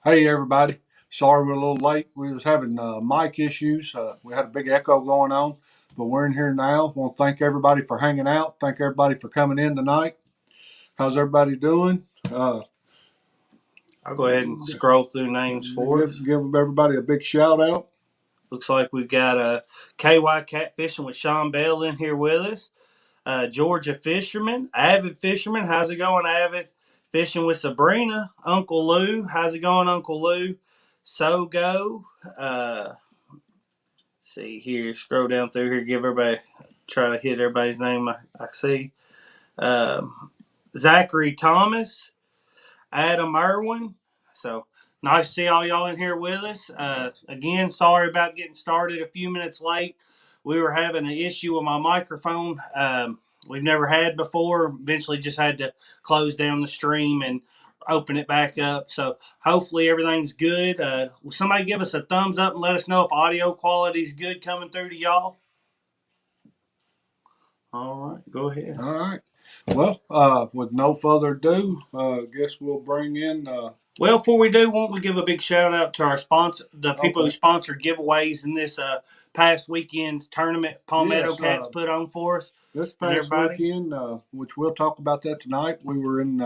Hey everybody, sorry we're a little late. We was having mic issues. We had a big echo going on, but we're in here now. Want to thank everybody for hanging out. Thank everybody for coming in tonight. How's everybody doing? I'll go ahead and scroll through names for us. Give everybody a big shout out. Looks like we've got KY Catfishing with Sean Bell in here with us. Georgia Fisherman, Avid Fisherman. How's it going, Avid? Fishing with Sabrina. Uncle Lou. How's it going, Uncle Lou? Sogo. See here. Scroll down through here. Give everybody. Try to hit everybody's name I see. Zachary Thomas. Adam Irwin. So nice to see all y'all in here with us. Again, sorry about getting started a few minutes late. We were having an issue with my microphone we've never had before. Eventually just had to close down the stream and open it back up. So hopefully everything's good. Will somebody give us a thumbs up and let us know if audio quality is good coming through to y'all? All right, go ahead. All right. Well, with no further ado, guess we'll bring in. Well, before we do, won't we give a big shout out to our sponsor, the people who Okay. sponsored giveaways in this past weekend's tournament Palmetto Yes, Cats put on for us this and past everybody? weekend, which we'll talk about that tonight, we were in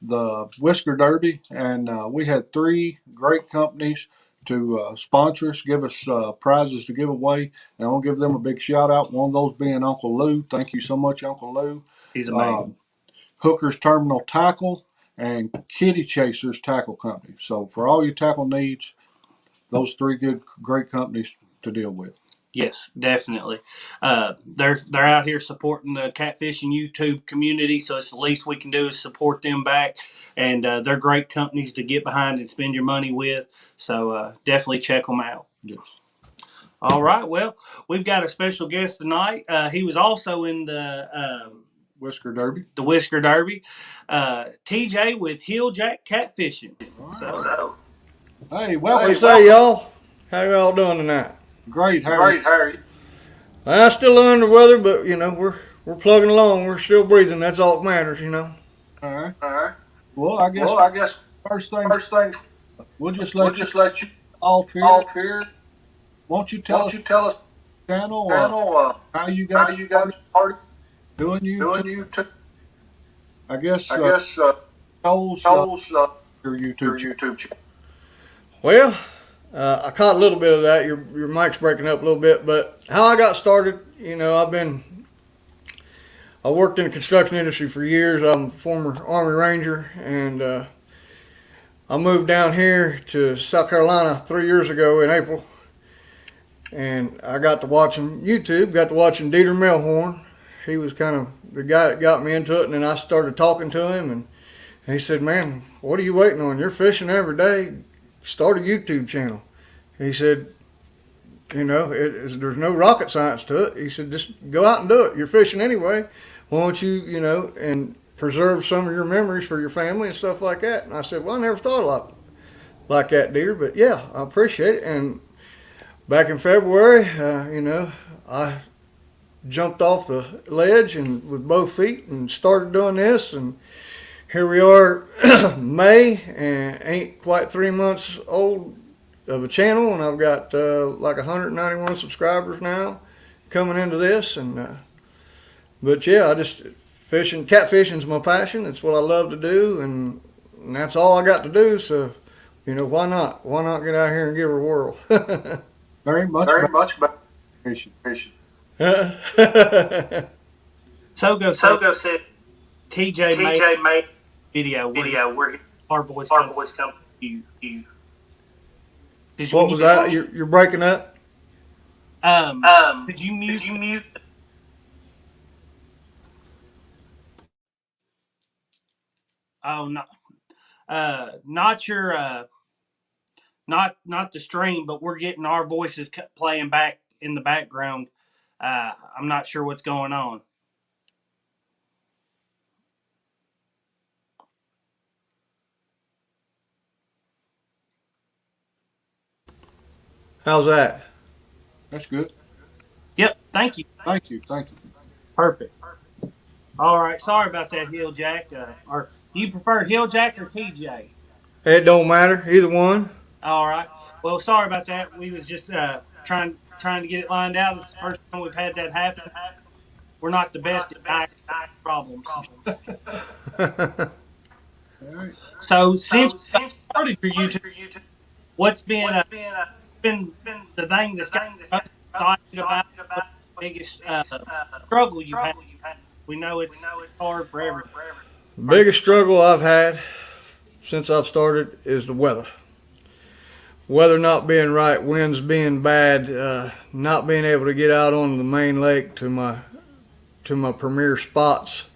the Whisker Derby, and we had three great companies to sponsor us, give us prizes to give away, and I want to give them a big shout out. One of those being Uncle Lou. Thank you so much, Uncle Lou. He's Uh, amazing. Hooker's Terminal Tackle and Kitty Chasers Tackle Company. So for all your tackle needs, those three great companies to deal with. Yes, definitely. They're out here supporting the catfishing YouTube community, so it's the least we can do is support them back. And they're great companies to get behind and spend your money with. So definitely check them out. Yes. All right. Well, we've got a special guest tonight. He was also in Whisker Derby. the Whisker Derby. TJ with HILLJACK Catfishing. All So, right. so Hey, What welcome. you say, y'all? How y'all doing tonight? Great, Harry. Harry. I'm still under the weather, but we're plugging along. We're still breathing. That's all that matters. All right. All right. Well, I guess Well, I guess first thing first thing we'll just we'll let you just let you off here. off here. Won't you tell Won't us you tell us, channel channel, how you how got you got started doing doing YouTube? YouTube? I guess I guess Cole's Cole's your YouTube your channel. YouTube channel. Well, I caught a little bit of that. Your mic's breaking up a little bit, but how I got started, I worked in the construction industry for years. I'm a former Army Ranger, and I moved down here to South Carolina 3 years ago in April, and I got to watching YouTube, got to watching Dieter Melhorn. He was kind of the guy that got me into it, and then I started talking to him, and he said, "Man, what are you waiting on? You're fishing every day. Start a YouTube channel." He said, there's no rocket science to it. He said, just go out and do it. You're fishing anyway. Why don't you, and preserve some of your memories for your family and stuff like that? And I said, well, I never thought like that, dear, but yeah, I appreciate it. And back in February, I jumped off the ledge and with both feet and started doing this, and here we are, May, and ain't quite 3 months old of a channel, and I've got like 191 subscribers now coming into this, and but yeah, I just catfishing's my passion. It's what I love to do, and that's all I got to do. So, why not? Why not get out here and give her a whirl? Very much Very much about fishing. fishing. Sogo said TJ made made video where our voice our comes voice comes to you. to Did What was that? You're breaking up. Did you mute? Did you mute? Oh, no. Not your not the stream, but we're getting our voices playing back in the background. I'm not sure what's going on. How's that? That's good. Yep. Thank you. Thank you. Thank you. Perfect. All right. Sorry about that, HILLJACK. Or do you prefer HILLJACK or TJ? It don't matter either one. All right. Well, sorry about that. We was just trying to get it lined out. It's the first time we've had that happen. We're not the best at diagnosing problems. All right. So since you started your YouTube, what's been the thing that's got you most excited about? What's the biggest struggle you've had? We know it's hard for everybody. The biggest struggle I've had since I've started is the weather. Weather not being right, winds being bad, not being able to get out on the main lake to my premier spots.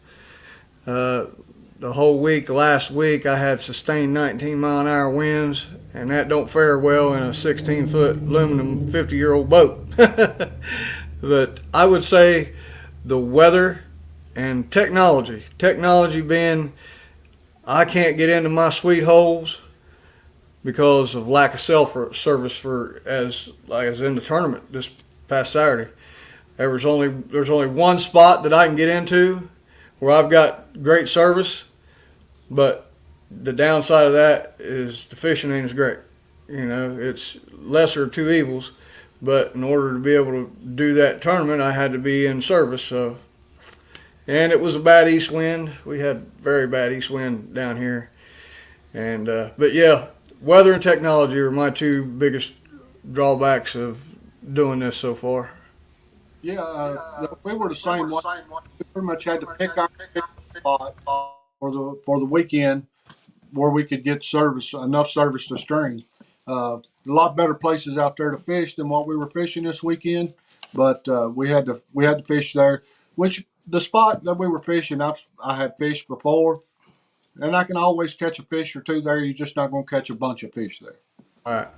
The whole week, last week, I had sustained 19-mile-an-hour winds, and that don't fare well in a 16-foot aluminum 50-year-old boat. But I would say the weather and technology. Technology being I can't get into my sweet holes because of lack of cell service for as in the tournament this past Saturday. There's only one spot that I can get into where I've got great service, but the downside of that is the fishing ain't as great. You know, it's lesser of two evils, but in order to be able to do that tournament, I had to be in service. So, and it was a bad east wind. We had very bad east wind down here, and but yeah, weather and technology are my two biggest drawbacks of doing this so far. Yeah, we were the same way. We pretty much had to pick our spot for the weekend where we could get enough service to string. A lot better places out there to fish than what we were fishing this weekend, but we had to fish there. Which the spot that we were fishing, I had fished before, and I can always catch a fish or two there. You're just not going to catch a bunch of fish there, All right.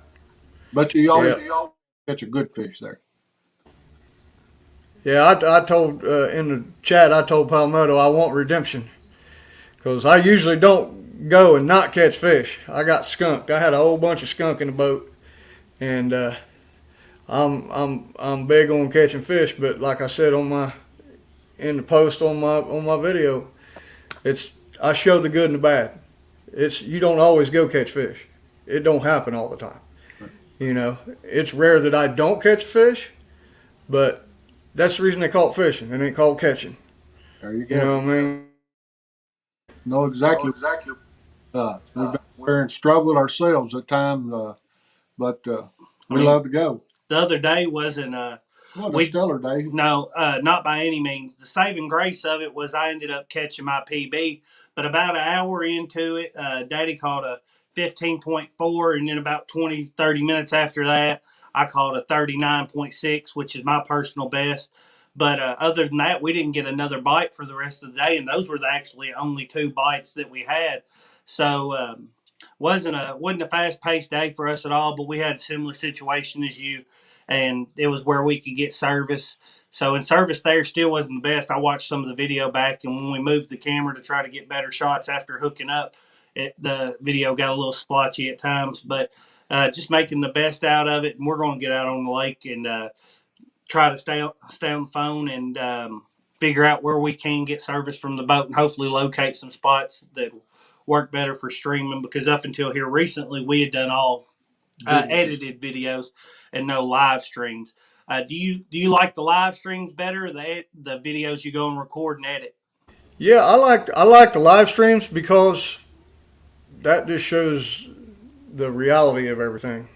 but you always Yeah. catch a good fish there. Yeah, I told in the chat, I told Palmetto I want redemption because I usually don't go and not catch fish. I got skunked. I had a whole bunch of skunk in the boat, and I'm big on catching fish. But like I said in the post on my video, it's I show the good and the bad. It's you don't always go catch fish. It don't happen all the time. You know, it's rare that I don't catch fish, but that's the reason they call it fishing. It ain't called catching. There you You go. know what I mean? Know exactly. We've been there and struggled ourselves at times, but I we mean, love to go. the other day wasn't What a we stellar day! no, not by any means. The saving grace of it was I ended up catching my PB, but about an hour into it, Daddy caught a 15.4, and then about 20, 30 minutes after that, I caught a 39.6, which is my personal best. But other than that, we didn't get another bite for the rest of the day, and those were the actually only two bites that we had. So wasn't a fast paced day for us at all. But we had a similar situation as you, and it was where we could get service. So in service there still wasn't the best. I watched some of the video back, and when we moved the camera to try to get better shots after hooking up, the video got a little splotchy at times. But just making the best out of it, and we're going to get out on the lake and try to stay on the phone and figure out where we can get service from the boat, and hopefully locate some spots that work better for streaming. Because up until here recently, we had done all edited videos and no live streams. Do you like the live streams better, or the videos you go and record and edit? Yeah, I like the live streams because that just shows the reality of everything.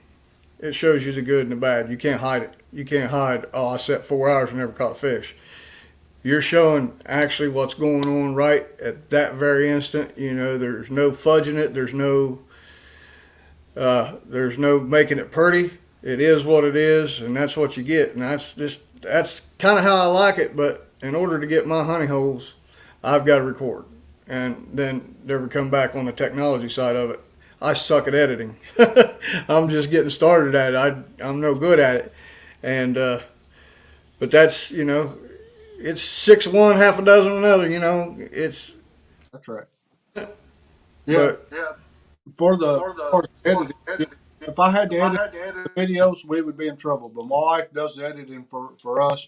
It shows you the good and the bad. You can't hide it. You can't hide. Oh, I sat 4 hours and never caught a fish. You're showing actually what's going on right at that very instant. You know, there's no fudging it. There's no making it pretty. It is what it is, and that's what you get. And that's kind of how I like it. But in order to get my honey holes, I've got to record, and then never come back on the technology side of it. I suck at editing. I'm just getting started at it. I'm no good at it, and but that's it's 6 of one, half a dozen of another. It's That's right. Yeah, but for the editing. If I had to edit the videos, we would be in trouble. But my wife does the editing for us.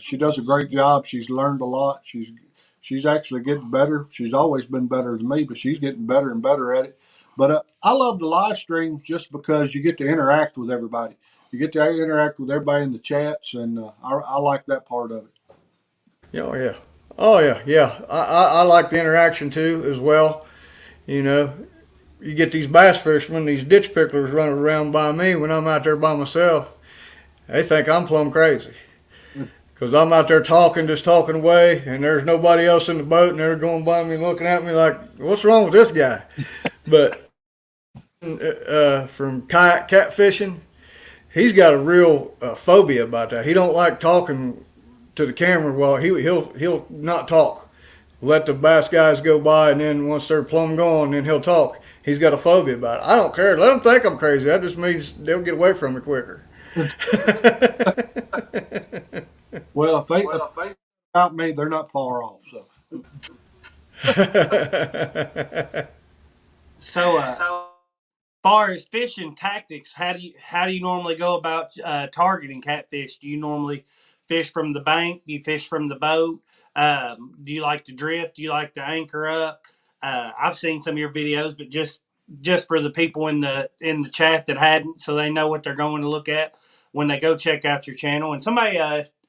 She does a great job. She's learned a lot. She's actually getting better. She's always been better than me, but she's getting better and better at it. But I love the live streams just because you get to interact with everybody. You get to interact with everybody in the chats, and I like that part of it. Oh yeah. Oh yeah, yeah. I like the interaction too as well. You know, you get these bass fishermen, these ditch picklers running around by me when I'm out there by myself. They think I'm plumb crazy because I'm out there talking, just talking away, and there's nobody else in the boat, and they're going by me, looking at me like, "What's wrong with this guy?" But from kayak catfishing, he's got a real phobia about that. He don't like talking to the camera. While he'll not talk. Let the bass guys go by, and then once they're plumb gone, then he'll talk. He's got a phobia about it. I don't care. Let them think I'm crazy. That just means they'll get away from me quicker. Well, if they about me, they're not far off. So So, far as fishing tactics, how do you normally go about targeting catfish? Do you normally fish from the bank? Do you fish from the boat? Do you like to drift? Do you like to anchor up? I've seen some of your videos, but just for the people in the chat that hadn't, so they know what they're going to look at when they go check out your channel. And somebody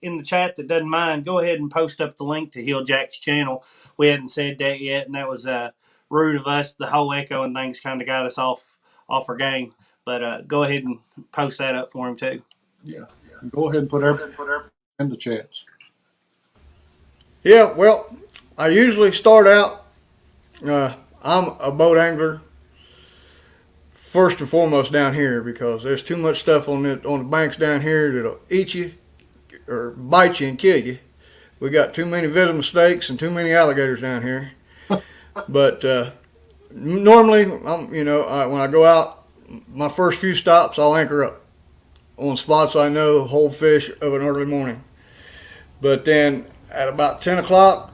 in the chat that doesn't mind, go ahead and post up the link to HILLJACK's channel. We hadn't said that yet, and that was rude of us. The whole echo and things kind of got us off our game. But go ahead and post that up for him too. yeah, go ahead and put everything in the chats. Yeah, well, I usually start out. I'm a boat angler first and foremost down here because there's too much stuff on the banks down here that'll eat you or bite you and kill you. We got too many venomous snakes and too many alligators down here. But normally, when I go out, my first few stops, I'll anchor up on spots I know hold fish of an early morning. But then at about 10 o'clock,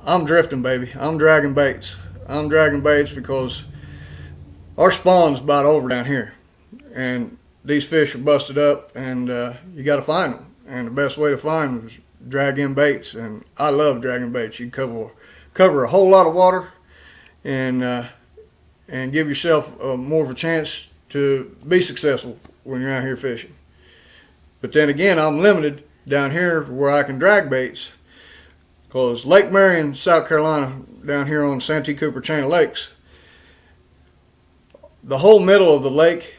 I'm drifting, baby. I'm dragging baits. I'm dragging baits because our spawn's about over down here. And these fish are busted up, and you got to find them. And the best way to find them is drag in baits. And I love dragging baits. You can cover a whole lot of water and give yourself more of a chance to be successful when you're out here fishing. But then again, I'm limited down here where I can drag baits because Lake Marion, South Carolina, down here on Santee Cooper chain of lakes, the whole middle of the lake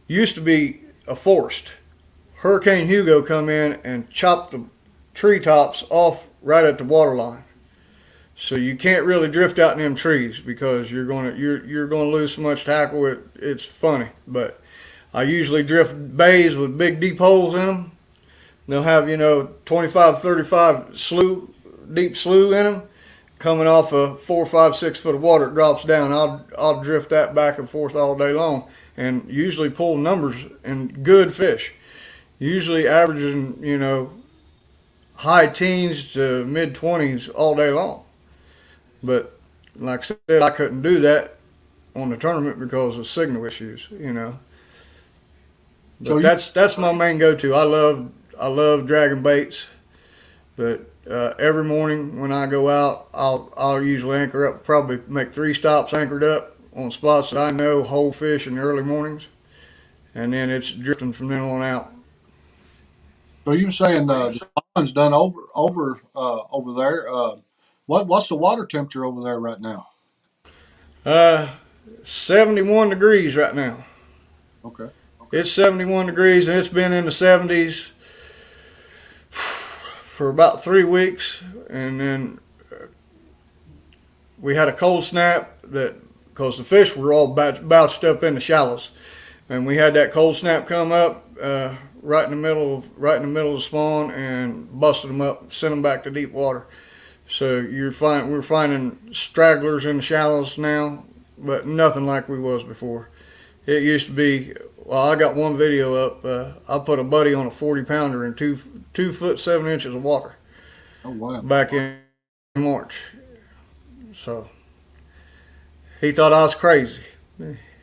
used to be a forest. Hurricane Hugo come in and chopped the treetops off right at the water line. So you can't really drift out in them trees because you're gonna lose so much tackle. It's funny, but I usually drift bays with big deep holes in them. They'll have 25, 35 deep slough in them, coming off a 4, 5, 6 foot of water. It drops down. I'll drift that back and forth all day long, and usually pull numbers and good fish. Usually averaging high teens to mid 20s all day long. But like I said, I couldn't do that on the tournament because of signal issues, But So that's my main go-to. I love dragging baits, but every morning when I go out, I'll usually anchor up. Probably make 3 stops anchored up on spots that I know hold fish in the early mornings, and then it's drifting from then on out. So you were saying the spawn's done over there. What's the water temperature over there right now? 71 degrees right now. Okay. It's 71 degrees, and it's been in the 70s for about 3 weeks, and then we had a cold snap because the fish were all bounced up in the shallows, and we had that cold snap come up right in the middle of the spawn and busted them up, sent them back to deep water. So we're finding stragglers in the shallows now, but nothing like we was before. It used to be. Well, I got one video up. I put a buddy on a 40-pounder in 2 foot 7 inches of water. Oh wow! Back in March. So he thought I was crazy.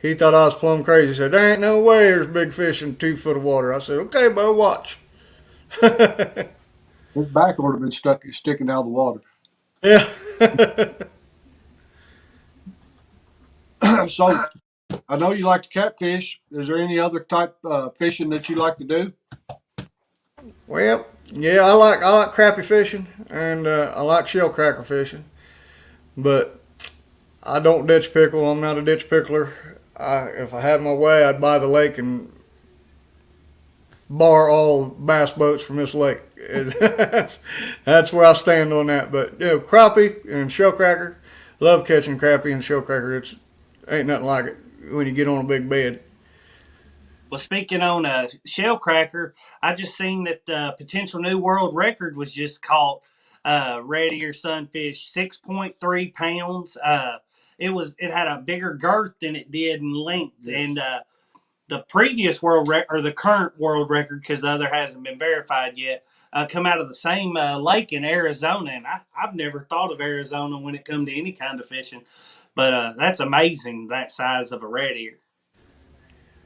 He thought I was plumb crazy. He said, "There ain't no way there's big fish in 2 foot of water." I said, "Okay, Bo, watch." His back would have been sticking out of the water. Yeah. So I know you like to catfish. Is there any other type fishing that you like to do? Well, yeah, I like crappie fishing and I like shell cracker fishing, but I don't ditch pickle. I'm not a ditch pickler. If I had my way, I'd buy the lake and bar all bass boats from this lake. That's where I stand on that. But crappie and shell cracker, love catching crappie and shell cracker. It's ain't nothing like it when you get on a big bed. Well, speaking on shell cracker, I just seen that potential new world record was just caught. Red ear sunfish, 6.3 pounds. It had a bigger girth than it did in length, yes. And the previous world record or the current world record, because the other hasn't been verified yet, come out of the same lake in Arizona, and I've never thought of Arizona when it comes to any kind of fishing, but that's amazing, that size of a red ear.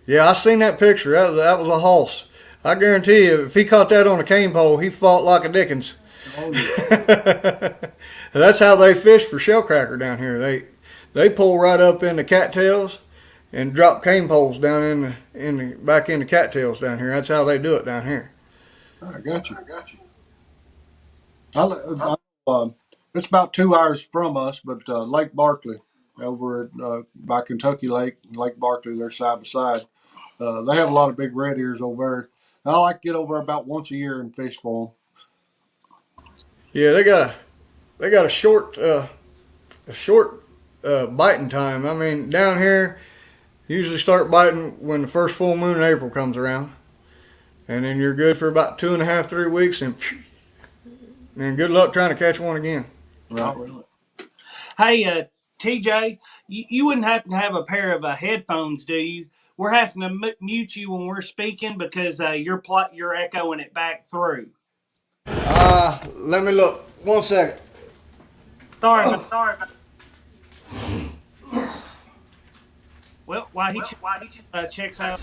Yeah, I seen that picture. That was a hoss. I guarantee you, if he caught that on a cane pole, he fought like a Dickens. Oh yeah. That's how they fish for shellcracker down here. They pull right up in the cattails and drop cane poles down back in the cattails down here. That's how they do it down here. I got you. It's about 2 hours from us, but Lake Barkley over at by Kentucky Lake Barkley, they're side by side. They have a lot of big red ears over there. And I like to get over about once a year and fish for them. Yeah, they got a short biting time. I mean, down here, usually start biting when the first full moon in April comes around, and then you're good for about 2.5, 3 weeks, and good luck trying to catch one again. Right. Oh, really? Hey, TJ, you wouldn't happen to have a pair of headphones, do you? We're having to mute you when we're speaking because you're echoing it back through. Let me look. 1 second. Sorry. Well, while he checks out,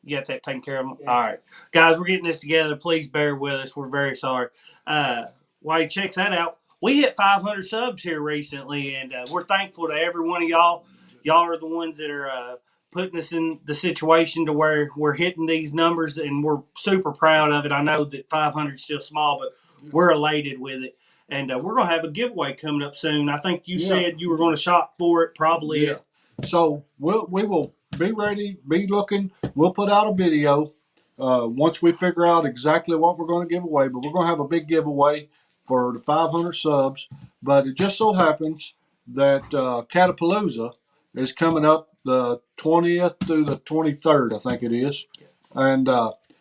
you got that taken care of. Yeah. All right, guys, we're getting this together. Please bear with us. We're very sorry. While he checks that out, we hit 500 subs here recently, and we're thankful to every one of y'all. Y'all are the ones that are putting us in the situation to where we're hitting these numbers, and we're super proud of it. I know that 500 is still small, but we're elated with it. And we're going to have a giveaway coming up soon. I think you said you were going to shop for it probably. Yeah. So we will be ready, be looking. We'll put out a video once we figure out exactly what we're going to give away. But we're going to have a big giveaway for the 500 subs. But it just so happens that Catapalooza is coming up the 20th through the 23rd, I think it is. And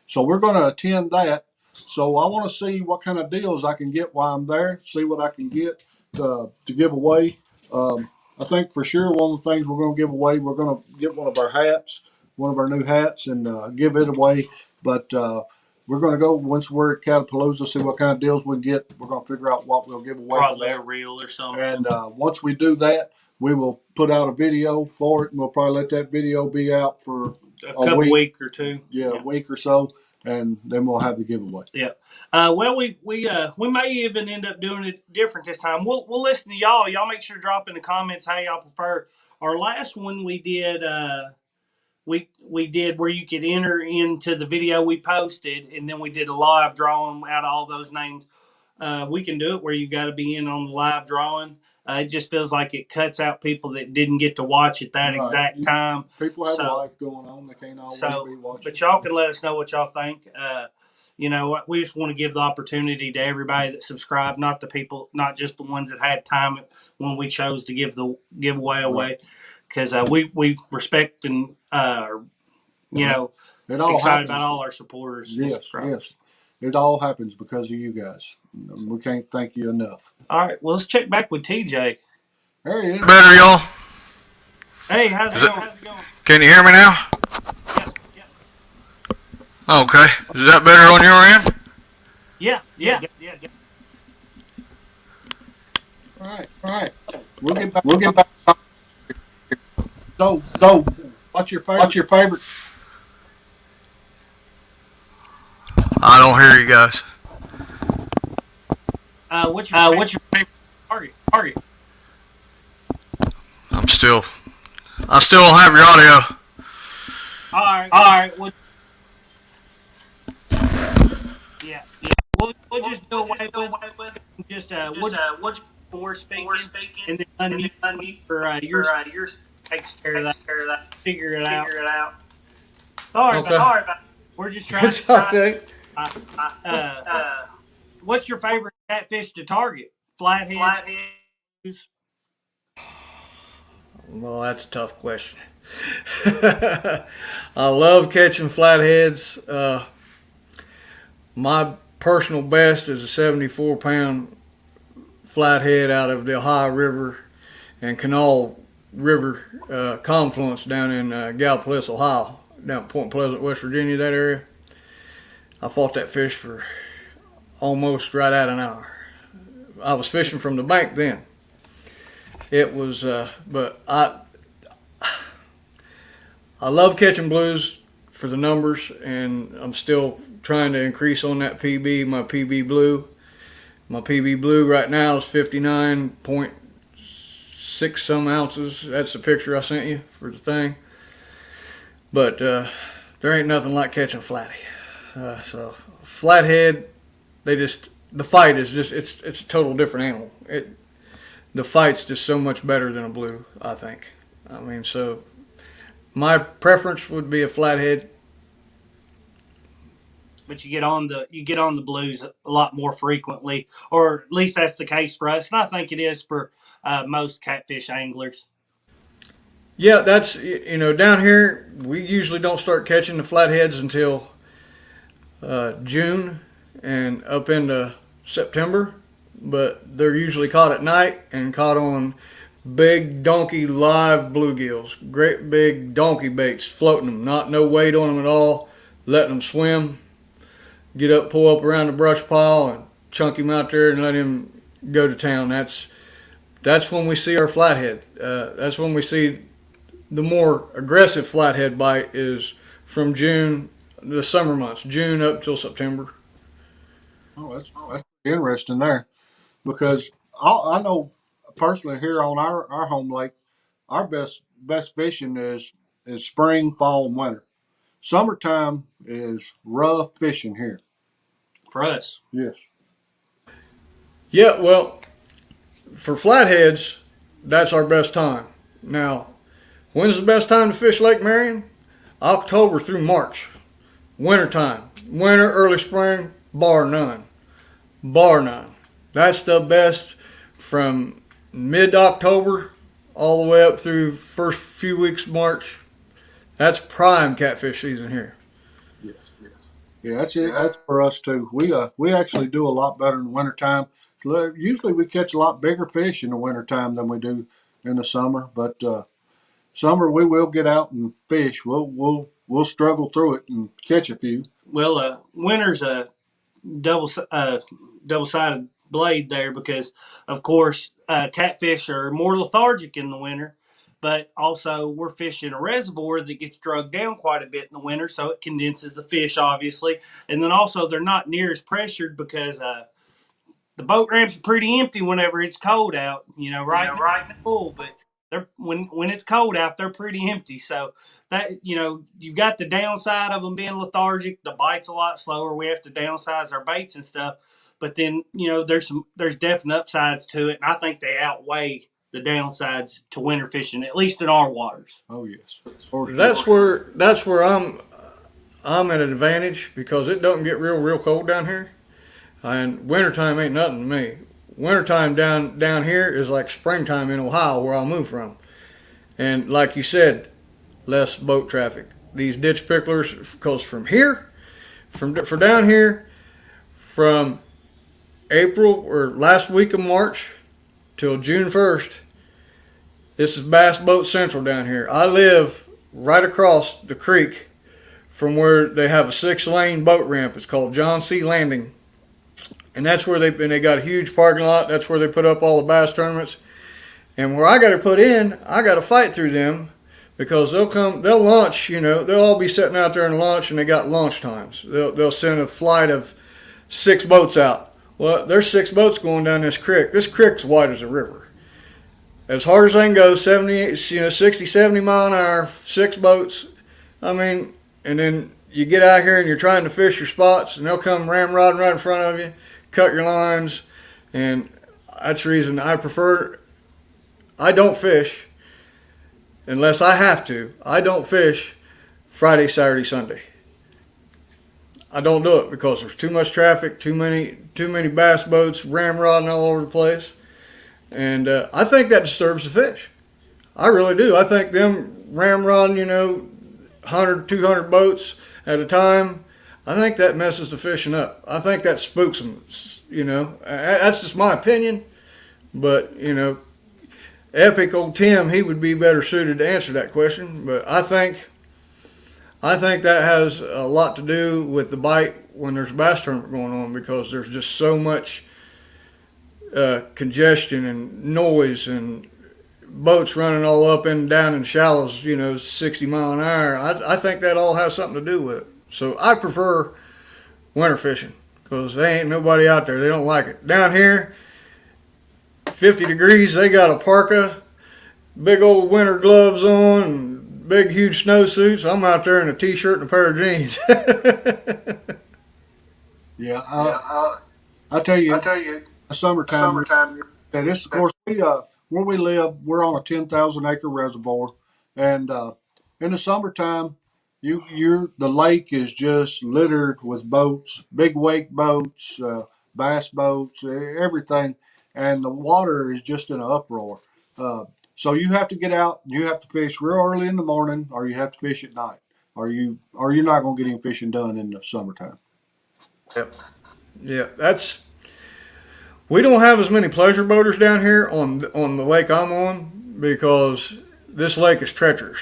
so we're going to attend that. So I want to see what kind of deals I can get while I'm there, see what I can get to give away. I think for sure one of the things we're going to give away, we're going to get one of our hats, one of our new hats, and give it away. But we're going to go, once we're at Catapalooza, see what kind of deals we get. We're going to figure out what we'll give away. Probably a reel or something. And once we do that, we will put out a video for it, and we'll probably let that video be out for a week or two. Yeah, a week or so. And then we'll have the giveaway. Yeah. Well, we may even end up doing it different this time. We'll listen to y'all. Y'all make sure to drop in the comments how y'all prefer. Our last one we did we did where you could enter into the video we posted, and then we did a live drawing out of all those names. We can do it where you got to be in on the live drawing. It just feels like it cuts out people that didn't get to watch at that exact time. People have life going on; they can't always be watching. But y'all can let us know what y'all think. We just want to give the opportunity to everybody that subscribed, not the people, not just the ones that had time when we chose to give the giveaway away, because we respect and excited about all our supporters. Yes. It all happens because of you guys. We can't thank you enough. All right, well, let's check back with TJ. There he is. Better, y'all. Hey, how's it going? Can you hear me now? Yeah. Okay. Is that better on your end? Yeah. All right. We'll get back. So, what's your favorite? I don't hear you guys. What's your favorite target? I'm still. I still don't have your audio. All right. Well, yeah. We'll just do away with it. Just we'll just force speaking and then unmute for your takes care of that. Figure it out. Sorry about. Okay. We're just trying. It's okay. Uh, uh, what's your favorite catfish to target? Flatheads. Well, that's a tough question. I love catching flatheads. My personal best is a 74-pound flathead out of the Ohio River and Canal River confluence down in Gallipolis, Ohio, down at Point Pleasant, West Virginia, that area. I fought that fish for almost right at an hour. I was fishing from the bank then. It was, but I love catching blues for the numbers, and I'm still trying to increase on that PB, my PB blue. My PB blue right now is 59.6 some ounces. That's the picture I sent you for the thing. But there ain't nothing like catching flatty. So flathead, the fight is just it's a total different animal. The fight's just so much better than a blue, I think. I mean, so my preference would be a flathead. But you get on the blues a lot more frequently, or at least that's the case for us, and I think it is for most catfish anglers. Yeah, that's down here we usually don't start catching the flatheads until June and up into September, but they're usually caught at night and caught on big donkey live bluegills, great big donkey baits, floating them, not no weight on them at all, letting them swim, get up, pull up around the brush pile, and chunk him out there and let him go to town. That's when we see our flathead. That's when we see the more aggressive flathead bite is from June, the summer months, June up till September. Oh, that's interesting there, because I know personally here on our home lake, our best fishing is spring, fall, and winter. Summertime is rough fishing here. For us, Yes. Yeah, well, for flatheads, that's our best time. Now, when's the best time to fish Lake Marion? October through March. Wintertime. Winter, early spring, bar none. Bar none. That's the best from mid-October all the way up through first few weeks of March. That's prime catfish season here. Yes. Yes. Yeah, that's it. That's for us too. We actually do a lot better in the wintertime. Usually we catch a lot bigger fish in the wintertime than we do in the summer. But summer we will get out and fish. We'll struggle through it and catch a few. well, winter's a double double sided blade there because, of course, catfish are more lethargic in the winter. But also, we're fishing a reservoir that gets drugged down quite a bit in the winter, so it condenses the fish, obviously. And then also, they're not near as pressured because the boat ramps are pretty empty whenever it's cold out. Right now it's full, but they're when it's cold out, they're pretty empty. So that you've got the downside of them being lethargic. The bite's a lot slower. We have to downsize our baits and stuff. But then there's definite upsides to it, and I think they outweigh the downsides to winter fishing, at least in our waters. Oh yes, for sure. That's where I'm at an advantage because it doesn't get real cold down here. And wintertime ain't nothing to me. Wintertime down here is like springtime in Ohio, where I moved from. And like you said, less boat traffic. These ditch picklers, because from here, for down here, from April or last week of March till June 1st, this is Bass Boat Central down here. I live right across the creek from where they have a 6-lane boat ramp. It's called John C. Landing. And that's where they got a huge parking lot. That's where they put up all the bass tournaments. And where I got to put in, I got to fight through them because they'll launch, they'll all be sitting out there and launch, and they got launch times. They'll send a flight of 6 boats out. Well, there's 6 boats going down this creek. This creek's wide as a river. as hard as they can go, 70, 60, 70 mile an hour, 6 boats. I mean, and then you get out here and you're trying to fish your spots, and they'll come ramrodding right in front of you, cut your lines, and that's the reason I don't fish unless I have to. I don't fish Friday, Saturday, Sunday. I don't do it because there's too much traffic, too many bass boats ramrodding all over the place, and I think that disturbs the fish. I really do. I think them ramrodding, 100, 200 boats at a time, I think that messes the fishing up. I think that spooks them. That's just my opinion, but Epic old Tim, he would be better suited to answer that question. But I think that has a lot to do with the bite when there's a bass tournament going on, because there's just so much congestion and noise and boats running all up and down in shallows, 60 mile an hour. I think that all has something to do with it. So I prefer winter fishing because there ain't nobody out there. They don't like it. Down here, 50 degrees, they got a parka, big old winter gloves on, and big huge snowsuits. I'm out there in a t-shirt and a pair of jeans. Yeah, I tell you, summertime. And this, of course, where we live, we're on a 10,000 acre reservoir, and in the summertime, the lake is just littered with boats, big wake boats, bass boats, everything, and the water is just in an uproar. Uh, so you have to get out, you have to fish real early in the morning, or you have to fish at night, or you're not going to get any fishing done in the summertime. Yep. Yeah, we don't have as many pleasure boaters down here on the lake I'm on, because this lake is treacherous.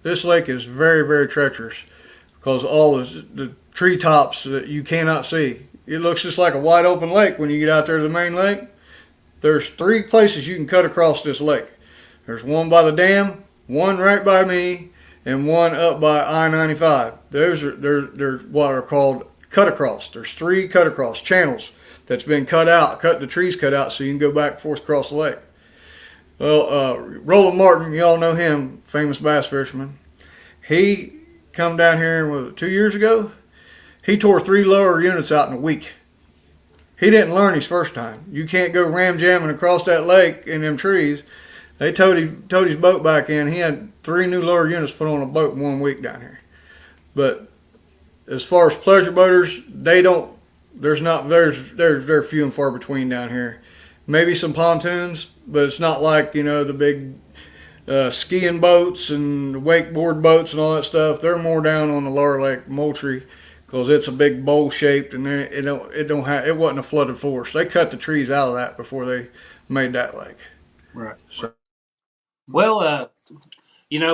This lake is very, very treacherous because all the treetops that you cannot see. It looks just like a wide open lake when you get out there to the main lake. There's 3 places you can cut across this lake. There's one by the dam, one right by me, and one up by I-95. They're what are called cut across. There's 3 cut across channels that's been the trees cut out so you can go back and forth across the lake. Well, Roland Martin, you all know him, famous bass fisherman. He come down here 2 years ago. He tore 3 lower units out in a week. He didn't learn his first time. You can't go ram jamming across that lake in them trees. They towed his boat back in. He had 3 new lower units put on a boat in 1 week down here. But as far as pleasure boaters, they're few and far between down here. Maybe some pontoons, but it's not like, the big skiing boats and wakeboard boats and all that stuff. They're more down on the lower lake, Moultrie, because it's a big bowl shaped, and it wasn't a flooded forest. They cut the trees out of that before they made that lake. Right. So Well, it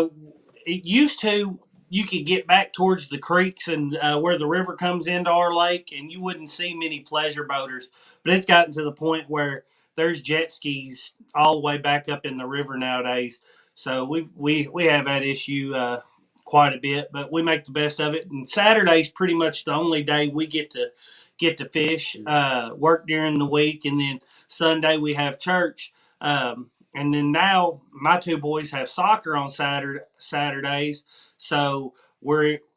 used to, you could get back towards the creeks and where the river comes into our lake, and you wouldn't see many pleasure boaters. But it's gotten to the point where there's jet skis all the way back up in the river nowadays. So we have that issue quite a bit, but we make the best of it. And Saturday's pretty much the only day we get to fish. Work during the week, and then Sunday we have church. And then now my 2 boys have soccer on Saturdays, so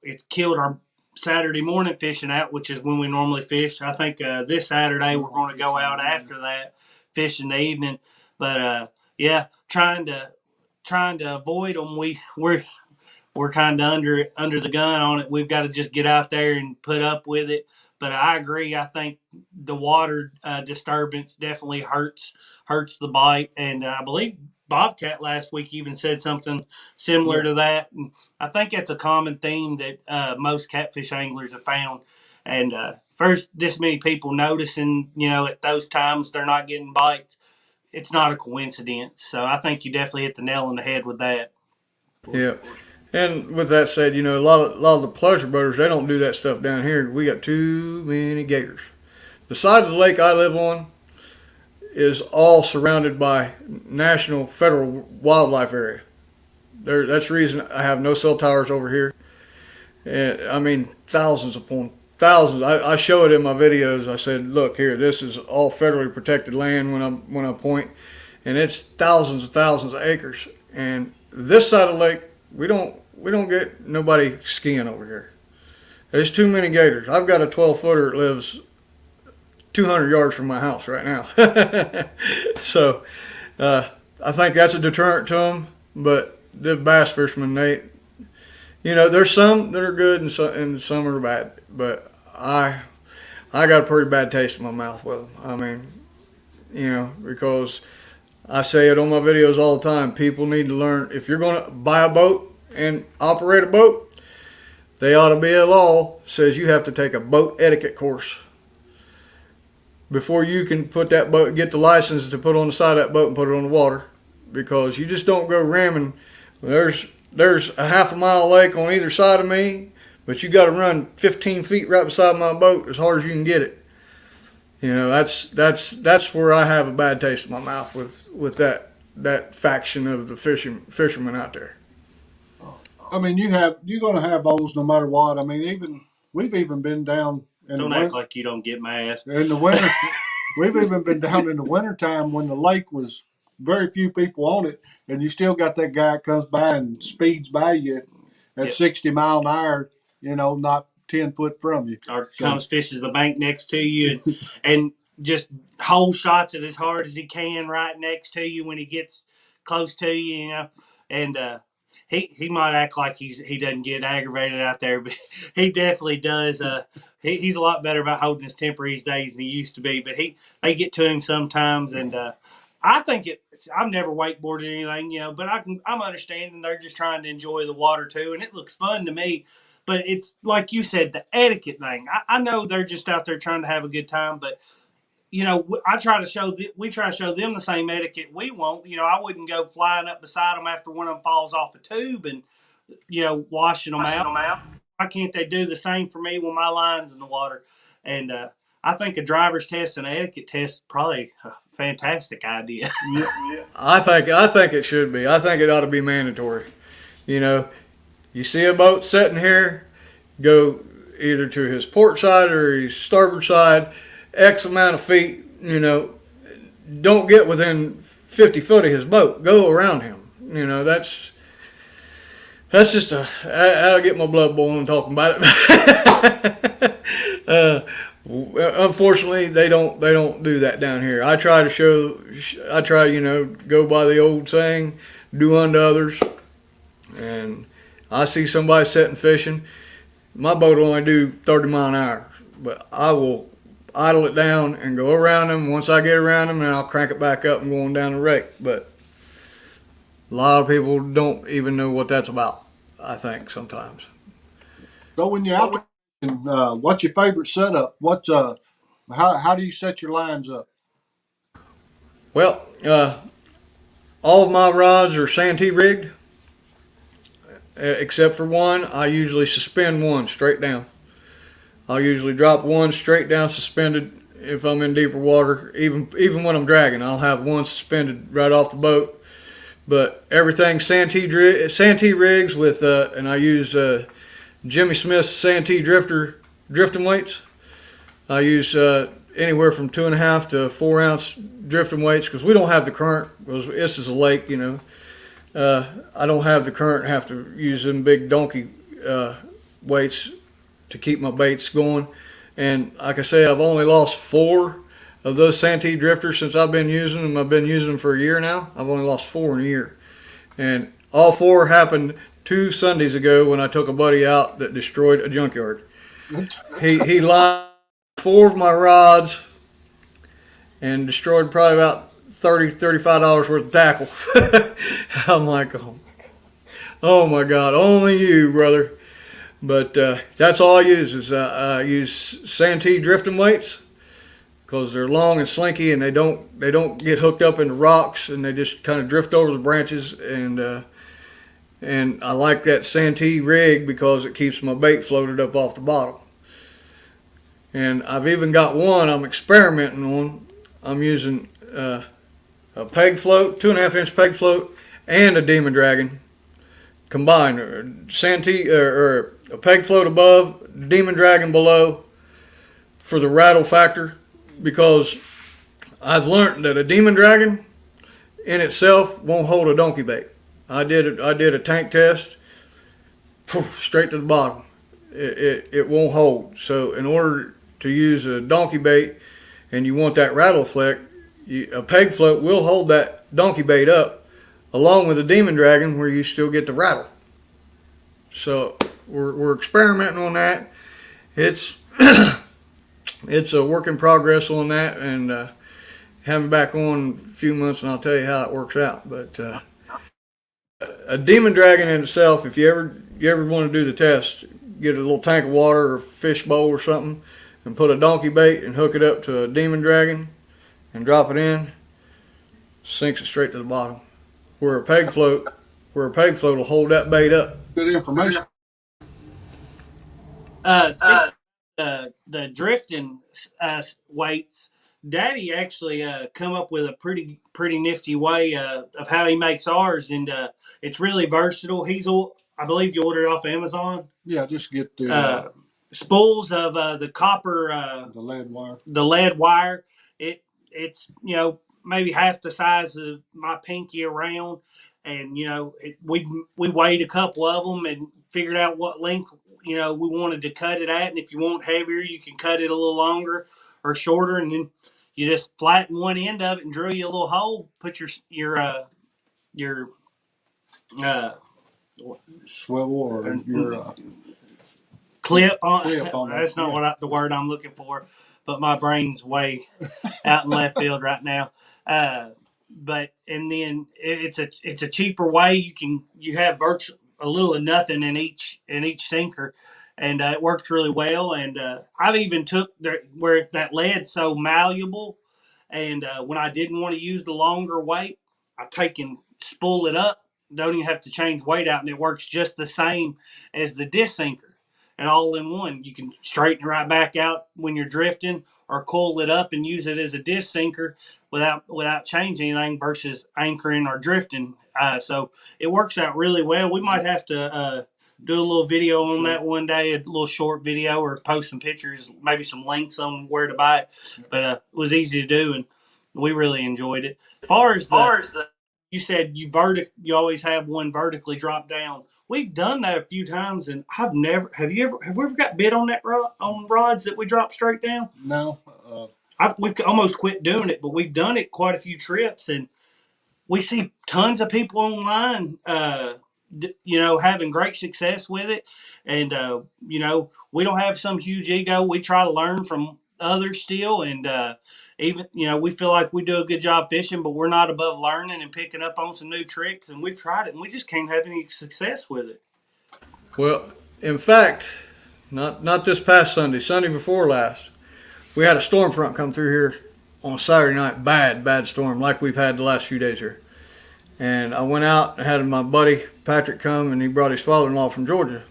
it's killed our Saturday morning fishing out, which is when we normally fish. I think this Saturday we're going to go out after that, fish in the evening. But yeah, trying to avoid them. We're kind of under the gun on it. We've got to just get out there and put up with it. But I agree. I think the water disturbance definitely hurts the bite, and I believe Bobcat last week even said something similar to that. And I think it's a common theme that most catfish anglers have found. And first, this many people noticing, at those times they're not getting bites. It's not a coincidence. So I think you definitely hit the nail on the head with that. yeah. And with that said, a lot of the pleasure boaters, they don't do that stuff down here. We got too many gators. The side of the lake I live on is all surrounded by national federal wildlife area. That's the reason I have no cell towers over here. And I mean, thousands upon thousands. I show it in my videos. I said, look here, this is all federally protected land when I point. and it's thousands and thousands of acres. And this side of the lake, we don't get nobody skiing over here. There's too many gators. I've got a 12-footer that lives 200 yards from my house right now. So I think that's a deterrent to them. But the bass fishermen, there's some that are good and some are bad. But I got a pretty bad taste in my mouth with them. I mean, because I say it on my videos all the time. People need to learn. If you're going to buy a boat and operate a boat, they ought to be a law says you have to take a boat etiquette course before you can put that boat, get the license to put on the side of that boat and put it on the water, because you just don't go ramming. There's a half a mile lake on either side of me, but you got to run 15 feet right beside my boat as hard as you can get it. That's where I have a bad taste in my mouth with that faction of the fishermen out there. I mean, you're going to have those no matter what. I mean, we've even been down in Don't the act winter. like you don't get mad. In the winter, we've even been down in the wintertime when the lake was very few people on it, and you still got that guy that comes by and speeds by you at Yep. 60 mile an hour, not 10 foot from you. Or comes fishes the bank next to you and just hole shots it as hard as he can right next to you when he gets close to you, and he might act like he doesn't get aggravated out there, but he definitely does. He's a lot better about holding his temper these days than he used to be, but they get to him sometimes, and I think I've never wakeboarded anything, but I'm understanding they're just trying to enjoy the water too, and it looks fun to me. But it's like you said, the etiquette thing. I know they're just out there trying to have a good time, but we try to show them the same etiquette we want. I wouldn't go flying up beside them after one of them falls off a tube and washing them out. Why can't they do the same for me when my line's in the water? And I think a driver's test and an etiquette test is probably a fantastic idea. I think it should be. I think it ought to be mandatory. You see a boat sitting here, go either to his port side or his starboard side, X amount of feet, don't get within 50 foot of his boat. Go around him. That's just I'll get my blood boiling talking about it. Unfortunately, they don't do that down here. I try, go by the old saying, do unto others. And I see somebody sitting fishing. My boat will only do 30 mile an hour, but I will idle it down and go around them. Once I get around them, then I'll crank it back up and go on down the rake. But a lot of people don't even know what that's about, I think, sometimes. So when you're out there, what's your favorite setup? How do you set your lines up? Well, all of my rods are Santee rigged. Except for one, I usually suspend one straight down. I'll usually drop one straight down suspended if I'm in deeper water. Even when I'm dragging, I'll have one suspended right off the boat. But everything Santee rigs with, and I use Jimmy Smith's Santee drifting weights. I use anywhere from 2.5 to 4 ounce drifting weights because we don't have the current. This is a lake, I don't have the current, have to use them big donkey weights to keep my baits going. And like I say, I've only lost 4 of those Santee drifters since I've been using them. I've been using them for a year now. I've only lost 4 in a year. And all 4 happened 2 Sundays ago when I took a buddy out that destroyed a junkyard. He lined 4 of my rods and destroyed probably about $35 worth of tackle. I'm like, oh my God, only you, brother. But that's all I use is I use Santee drifting weights because they're long and slinky and they don't get hooked up into rocks and they just kind of drift over the branches. And I like that Santee rig because it keeps my bait floated up off the bottom. And I've even got one I'm experimenting on. I'm using a peg float, 2.5 inch peg float, and a Demon Dragon combined. Santee or a peg float above, Demon Dragon below for the rattle factor, because I've learned that a Demon Dragon in itself won't hold a donkey bait. I did a tank test, straight to the bottom. It won't hold. So in order to use a donkey bait and you want that rattle effect, a peg float will hold that donkey bait up along with a demon dragon where you still get the rattle. So we're experimenting on that. It's it's a work in progress on that, and have me back on a few months and I'll tell you how it works out. But a demon dragon in itself, if you ever want to do the test, get a little tank of water or a fish bowl or something and put a donkey bait and hook it up to a demon dragon and drop it in, sinks it straight to the bottom. Where a peg float will hold that bait up. Good information. The drifting weights, Daddy actually come up with a pretty nifty way of how he makes ours, and it's really versatile. I believe you ordered it off Amazon. Yeah, just get the spools of the copper, the lead wire. It's maybe half the size of my pinky around, and we weighed a couple of them and figured out what length we wanted to cut it at, and if you want heavier, you can cut it a little longer or shorter, and then you just flatten one end of it and drill you a little hole. Put your swivel or your clip on. That's not the word I'm looking for, but my brain's way out in left field right now. And then it's a cheaper way. You have virtually a little of nothing in each sinker, and it worked really well. And I've even took where that lead's so malleable, and when I didn't want to use the longer weight, I've taken spool it up. Don't even have to change weight out, and it works just the same as the disc sinker. And all in one, you can straighten it right back out when you're drifting, or coil it up and use it as a disc sinker without changing anything versus anchoring or drifting. So it works out really well. We might have to do a little video on that one day, a little short video, or post some pictures, maybe some links on where to buy it. But it was easy to do, and we really enjoyed it. As far as you said you always have one vertically drop down. We've done that a few times, and have we ever got bit on that on rods that we drop straight down? No. We almost quit doing it, but we've done it quite a few trips, and we see tons of people online, having great success with it. And, we don't have some huge ego. We try to learn from others still. And even, we feel like we do a good job fishing, but we're not above learning and picking up on some new tricks. And we've tried it, and we just can't have any success with it. Well, in fact, not this past Sunday before last, we had a storm front come through here on a Saturday night, bad storm like we've had the last few days here. And I went out and had my buddy Patrick come, and he brought his father-in-law from Georgia.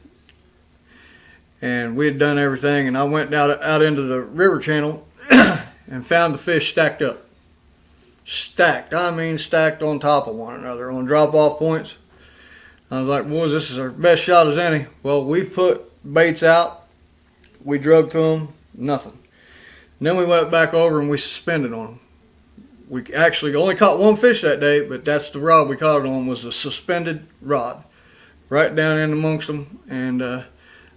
And we had done everything, and I went out into the river channel and found the fish stacked up. Stacked on top of one another on drop-off points. I was like, boys, this is our best shot as any. Well, we put baits out. We drug to them, nothing. And then we went back over and we suspended on them. We actually only caught one fish that day, but that's the rod we caught it on, was a suspended rod. Right down in amongst them. And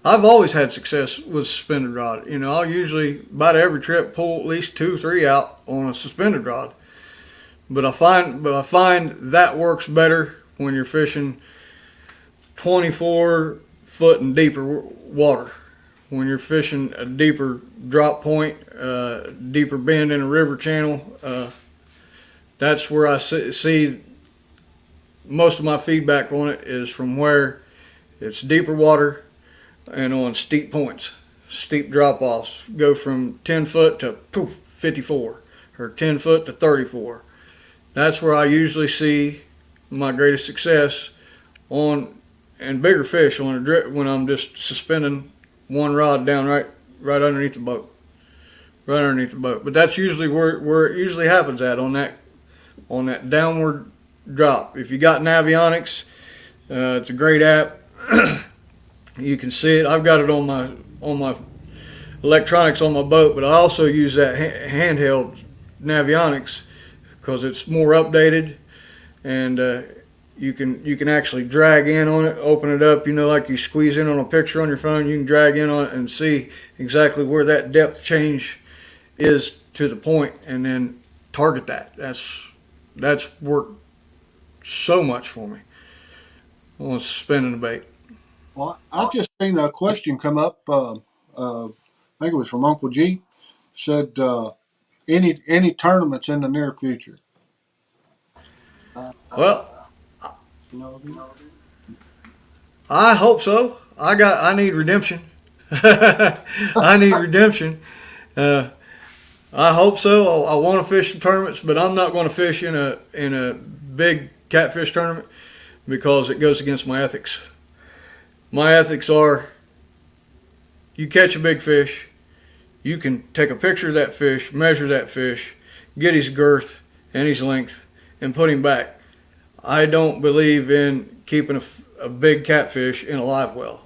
I've always had success with suspended rod. I'll usually, about every trip, pull at least 2 or 3 out on a suspended rod. But I find that works better when you're fishing 24 foot and deeper water. When you're fishing a deeper drop point, deeper bend in a river channel, that's where I see most of my feedback on it is from where it's deeper water and on steep points, steep drop-offs. Go from 10 foot to 54 or 10 foot to 34. That's where I usually see my greatest success and bigger fish when I'm just suspending one rod down right underneath the boat. Right underneath the boat. But that's usually where it usually happens on that downward drop. If you got Navionics, it's a great app. You can see it. I've got it on my electronics on my boat, but I also use that handheld Navionics because it's more updated. and you can actually drag in on it, open it up. You know, like you squeeze in on a picture on your phone. You can drag in on it and see exactly where that depth change is to the point, and then target that. That's worked so much for me on spinning the bait. Well, I just seen a question come up. I think it was from Uncle G. Said any tournaments in the near future. Well, I hope so. I need redemption. I need redemption. Uh, I hope so. I want to fish some tournaments, but I'm not going to fish in a big catfish tournament because it goes against my ethics. My ethics are: you catch a big fish, you can take a picture of that fish, measure that fish, get his girth and his length, and put him back. I don't believe in keeping a big catfish in a live well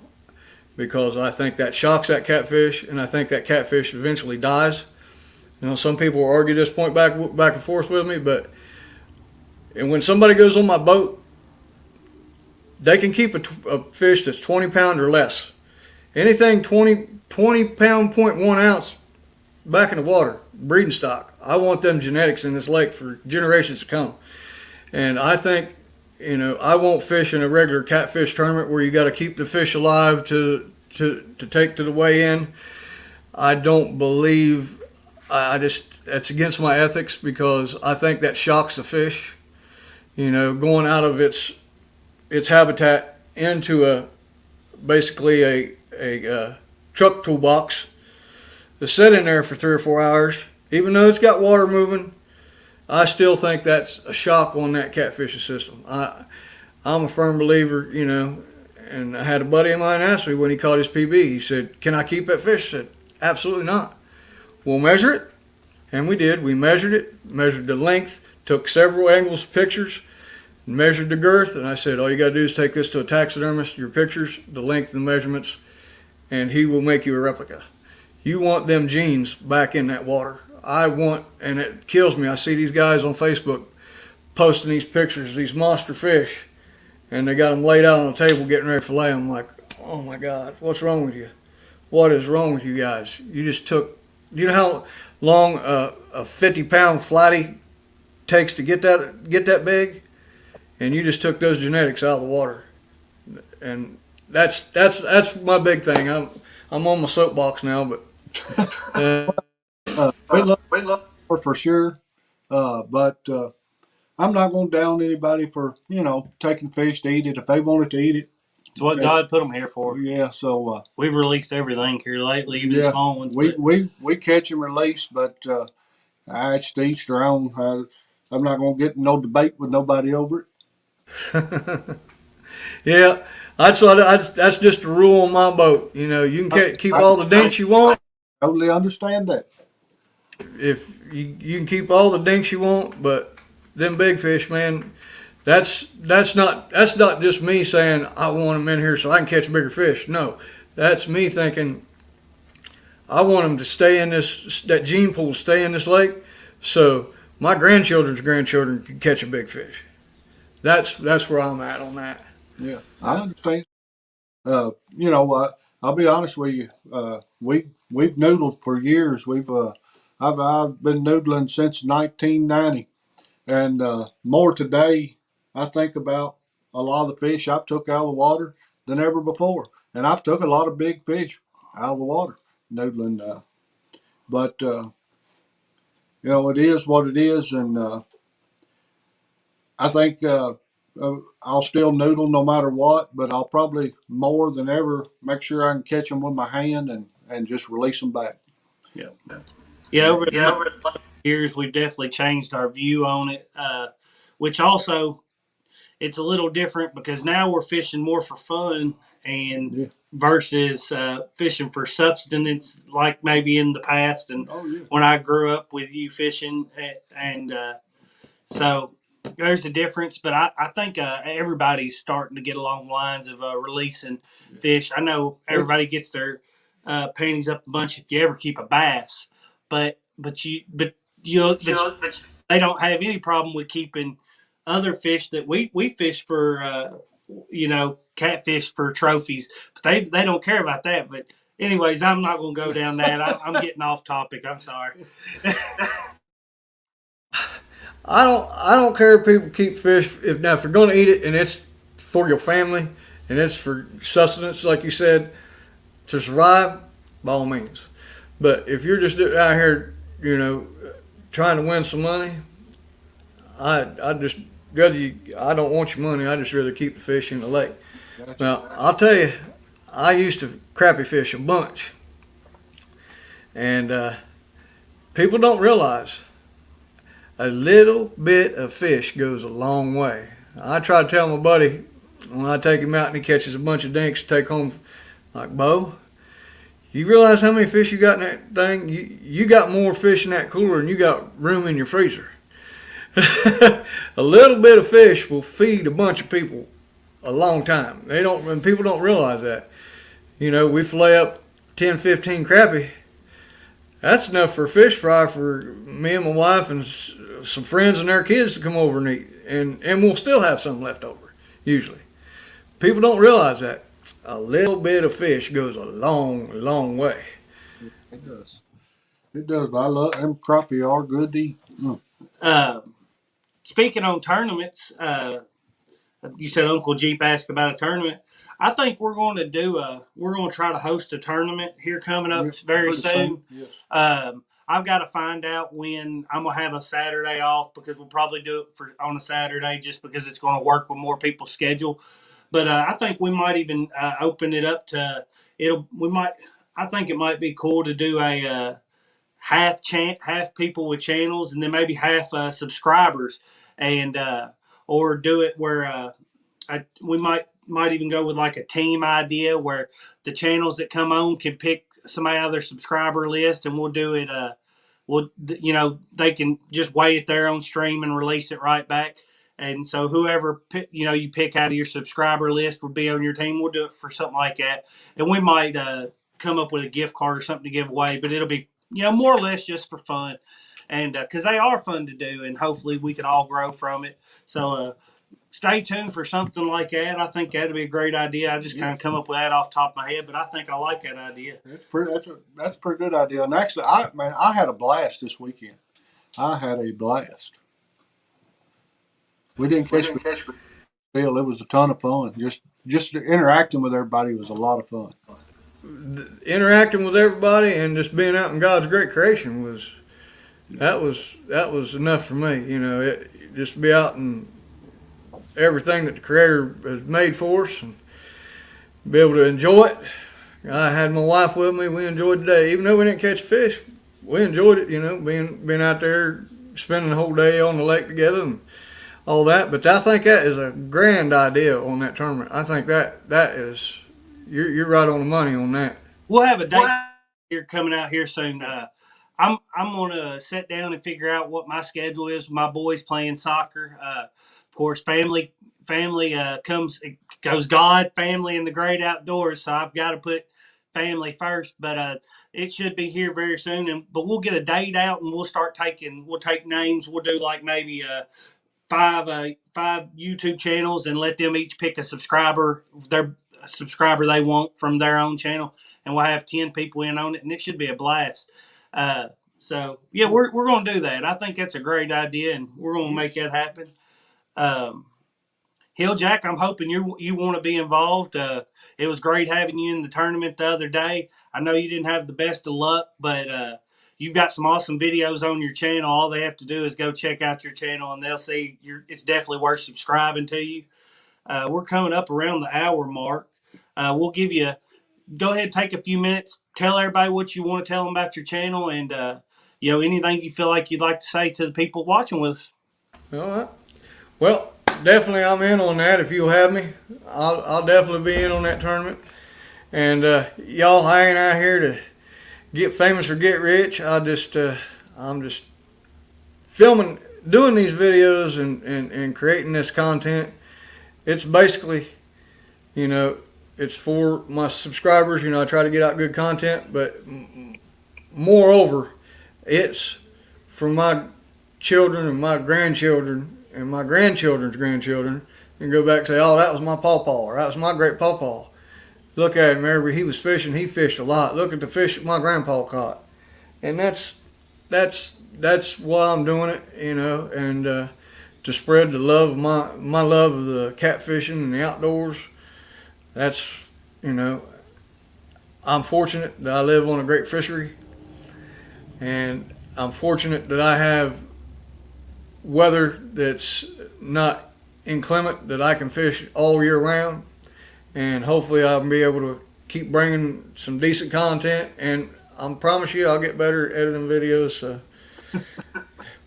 because I think that shocks that catfish, and I think that catfish eventually dies. You know, some people will argue this point back and forth with me, but and when somebody goes on my boat, they can keep a fish that's 20 pound or less. Anything 20 pound, 0.1 ounce back in the water, breeding stock. I want them genetics in this lake for generations to come. And I think, you know, I won't fish in a regular catfish tournament where you got to keep the fish alive to take to the weigh in. I don't believe. I just that's against my ethics because I think that shocks the fish. You know, going out of its habitat into basically a truck toolbox to sit in there for 3 or 4 hours, even though it's got water moving. I still think that's a shock on that catfishing system. I'm a firm believer, you know, and I had a buddy of mine ask me when he caught his PB, he said, "Can I keep that fish?" I said, "Absolutely not. We'll measure it." And we did. We measured it, measured the length, took several angles, pictures, measured the girth, and I said, "All you got to do is take this to a taxidermist, your pictures, the length and measurements, and he will make you a replica." You want them genes back in that water. I want, and it kills me. I see these guys on Facebook posting these pictures of these monster fish, and they got them laid out on the table getting ready to fillet. I'm like, oh my God, what's wrong with you? What is wrong with you guys? You just took, you know how long a 50-pound flatty takes to get that big, and you just took those genetics out of the water, and that's my big thing. I'm on my soapbox now, but. We love her for sure, but I'm not going to down anybody for taking fish to eat it if they wanted to eat it. It's what God put them here for. Yeah, so We've released everything here lately, even yeah, small ones. we catch and release, but it's to each their own. I'm not going to get in no debate with nobody over it. Yeah, that's just a rule on my boat. You know, you can keep all the dinks you want. Totally understand that. If you can keep all the dinks you want, but them big fish, man, that's not just me saying I want them in here so I can catch bigger fish. No, that's me thinking I want them to stay in that gene pool, stay in this lake, so my grandchildren's grandchildren can catch a big fish. That's where I'm at on that. Yeah, I understand. I'll be honest with you. We've noodled for years. I've been noodling since 1990, and more today. I think about a lot of the fish I've took out of the water than ever before, and I've took a lot of big fish out of the water noodling. But it is what it is, and I think I'll still noodle no matter what, but I'll probably more than ever make sure I can catch them with my hand and just release them back. Yeah. Yeah, over the years, we've definitely changed our view on it, which also it's a little different because now we're fishing more for fun and Yeah. versus fishing for subsistence like maybe in the past and Oh yeah. when I grew up with you fishing and so there's a difference, but I think everybody's starting to get along the lines of releasing fish. I know everybody gets their panties up a bunch if you ever keep a bass, but they don't have any problem with keeping other fish that we fish for, catfish for trophies, but they don't care about that. But anyways, I'm not going to go down that. I'm getting off topic. I'm sorry. I don't care if people keep fish if they're going to eat it and it's for your family and it's for sustenance, like you said, to survive, by all means. But if you're just out here, trying to win some money, I just rather you. I don't want your money. I just rather keep the fish in the lake. Now I'll tell you, I used to crappie fish a bunch, and people don't realize a little bit of fish goes a long way. I try to tell my buddy when I take him out and he catches a bunch of dinks to take home, like, Bo, you realize how many fish you got in that thing? You got more fish in that cooler than you got room in your freezer. A little bit of fish will feed a bunch of people a long time. And people don't realize that. We fillet up 10, 15 crappie. That's enough for a fish fry for me and my wife and some friends and their kids to come over and eat. And we'll still have some left over, usually. People don't realize that. A little bit of fish goes a long, long way. It does. It does. But I love them crappie are good to eat. Speaking on tournaments, you said Uncle Jeep asked about a tournament. I think we're going to try to host a tournament here coming up very soon. Yes. I've got to find out when I'm going to have a Saturday off, because we'll probably do it on a Saturday just because it's going to work with more people's schedule. But I think we might even open it up to I think it might be cool to do a half people with channels, and then maybe half subscribers, and or do it where we might even go with like a team idea where the channels that come on can pick somebody out of their subscriber list, and we'll do it. They can just weigh it there on stream and release it right back. And so whoever you pick out of your subscriber list would be on your team. We'll do it for something like that, and we might come up with a gift card or something to give away. But it'll be more or less just for fun, and because they are fun to do, and hopefully we can all grow from it. So stay tuned for something like that. I think that'd be a great idea. I just kind of come up with that off the top of my head, but I think I like that idea. That's a pretty good idea. And actually, I had a blast this weekend. I had a blast. We didn't catch the field. It was a ton of fun. Just interacting with everybody was a lot of fun. Interacting with everybody and just being out in God's great creation was enough for me. Just be out in everything that the Creator has made for us and be able to enjoy it. I had my wife with me. We enjoyed the day, even though we didn't catch fish. We enjoyed it. Being out there, spending the whole day on the lake together and all that. But I think that is a grand idea on that tournament. I think that is. You're right on the money on that. We'll have a date here coming out here soon. I'm gonna sit down and figure out what my schedule is with my boys playing soccer. Of course, family goes God, family, and the great outdoors. So I've got to put family first. But it should be here very soon. But we'll get a date out and we'll take names. We'll do like maybe five YouTube channels and let them each pick a subscriber they want from their own channel, and we'll have 10 people in on it, and it should be a blast. So yeah, we're going to do that. I think that's a great idea, and we're going to make that happen. HILLJACK, I'm hoping you want to be involved. It was great having you in the tournament the other day. I know you didn't have the best of luck, but you've got some awesome videos on your channel. All they have to do is go check out your channel, and they'll see it's definitely worth subscribing to you. We're coming up around the hour mark. We'll go ahead and take a few minutes, tell everybody what you want to tell them about your channel, and anything you feel like you'd like to say to the people watching with us. All right. Well, definitely I'm in on that. If you'll have me, I'll definitely be in on that tournament. And y'all, I ain't out here to get famous or get rich. I'm just filming, doing these videos and creating this content. It's basically, it's for my subscribers. I try to get out good content, but moreover, it's for my children and my grandchildren and my grandchildren's grandchildren and go back and say, oh, that was my pawpaw, or that was my great pawpaw. Look at him, wherever he was fishing, he fished a lot. Look at the fish my grandpa caught. And that's why I'm doing it, you know, and to spread the love of my love of the catfishing and the outdoors. That's, you know, I'm fortunate that I live on a great fishery, and I'm fortunate that I have weather that's not inclement, that I can fish all year round, and hopefully I'll be able to keep bringing some decent content. And I promise you I'll get better at editing videos.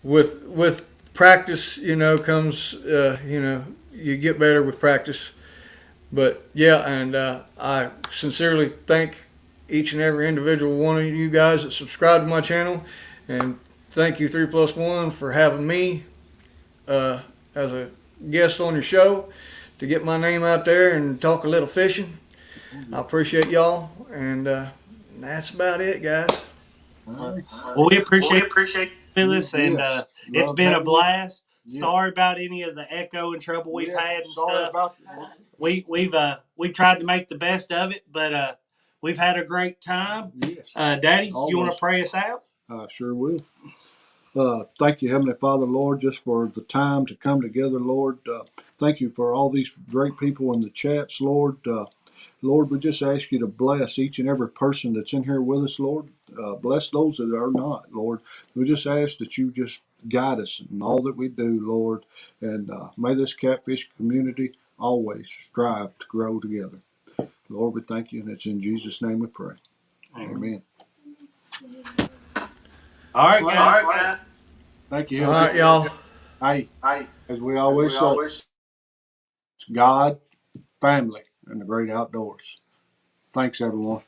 With practice, you know, comes you know, you get better with practice. But yeah, and I sincerely thank each and every individual one of you guys that subscribe to my channel, and thank you 3+1 for having me as a guest on your show to get my name out there and talk a little fishing. I appreciate y'all, and that's about it, guys. Well, we appreciate with us, and it's been a blast. Yes. Sorry about any of the echo and trouble we've had and sorry stuff. about We've tried to make the best of it, but we've had a great time. Yes. Daddy, Always. you want to pray us out? Sure will. Thank you, Heavenly Father, Lord, just for the time to come together, Lord. Thank you for all these great people in the chats, Lord. Lord, we just ask you to bless each and every person that's in here with us, Lord. Bless those that are not, Lord. We just ask that you just guide us in all that we do, Lord. And may this catfish community always strive to grow together. Lord, we thank you, and it's in Jesus' name we pray. Amen. All right, guys. Thank you. All right, y'all. Hey, as we always say, it's God, family, and the great outdoors. Thanks, everyone.